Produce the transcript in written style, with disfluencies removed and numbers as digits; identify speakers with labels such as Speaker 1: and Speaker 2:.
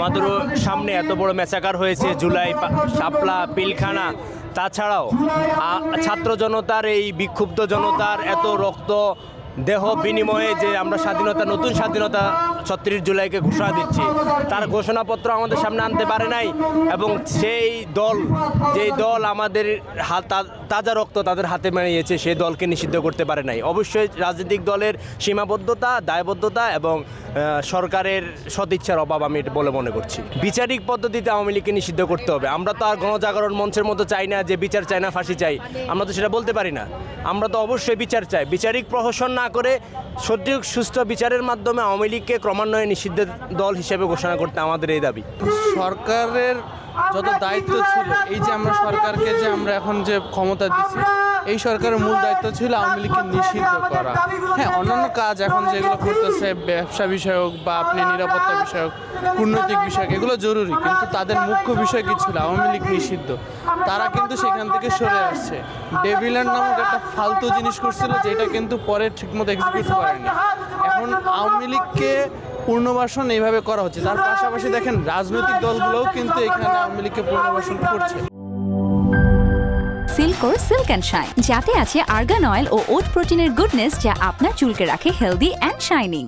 Speaker 1: আমাদেরও সামনে এত বড় ম্যাসাকার হয়েছে, জুলাই, শাপলা, পিলখানা, তাছাড়াও ছাত্র জনতার, এই বিক্ষুব্ধ জনতার এত রক্ত দেহ বিনিময়ে যে আমরা স্বাধীনতা, নতুন স্বাধীনতা ৩৬ জুলাইকে ঘোষণা দিচ্ছি, তার ঘোষণাপত্র আমাদের সামনে আনতে পারে নাই। এবং সেই দল, যেই দল আমাদের তাজা রক্ত তাদের হাতে মেরিয়েছে, সেই দলকে নিষিদ্ধ করতে পারে নাই। অবশ্যই রাজনৈতিক দলের সীমাবদ্ধতা, দায়বদ্ধতা এবং সরকারের সদিচ্ছার অভাব আমি বলে মনে করছি। বিচারিক পদ্ধতিতে আওয়ামী লীগকে নিষিদ্ধ করতে হবে। আমরা তো আর গণজাগরণ মঞ্চের মতো চাই না যে বিচার চাই না, ফাঁসি চাই, আমরা তো সেটা বলতে পারি না। আমরা তো অবশ্যই বিচার চাই। বিচারিক প্রহসন না করে সঠিক সুস্থ বিচারের মাধ্যমে আওয়ামী লীগকে ক্রমান্বয়ে নিষিদ্ধ দল হিসেবে ঘোষণা করতে আমাদের এই দাবি।
Speaker 2: সরকারের যত দায়িত্ব ছিল, এই যে আমরা সরকারকে যে আমরা এখন যে ক্ষমতা দিচ্ছি, এই সরকারের মূল দায়িত্ব ছিল আওয়ামী লীগকে নিষিদ্ধ করা। হ্যাঁ, অন্যান্য কাজ এখন যেগুলো করতেছে, ব্যবসা বিষয়ক বা আপনি নিরাপত্তা বিষয়ক, কূটনৈতিক বিষয়ক, এগুলো জরুরি, কিন্তু তাদের মুখ্য বিষয় কি ছিল? আওয়ামী লীগ নিষিদ্ধ। তারা কিন্তু সেখান থেকে সরে আসছে। ডেভিল্যান্ড নামক একটা ফালতু জিনিস করছিল, যেটা কিন্তু পরে ঠিকমতো এক্সিকিউট করেনি। এখন আওয়ামী লীগকে পুনর্বাসন এইভাবে করা হচ্ছে। তার পাশাপাশি দেখেন রাজনৈতিক দলগুলোও কিন্তু এখানে আওয়ামী লীগকে পুনর্বাসন করছে।
Speaker 3: সিল্কোর সিল্ক অ্যান্ড শাইন, যাতে আছে আর্গান অয়েল ও ওট প্রোটিনের গুডনেস, যা আপনার চুলকে রাখে হেলদি অ্যান্ড শাইনিং।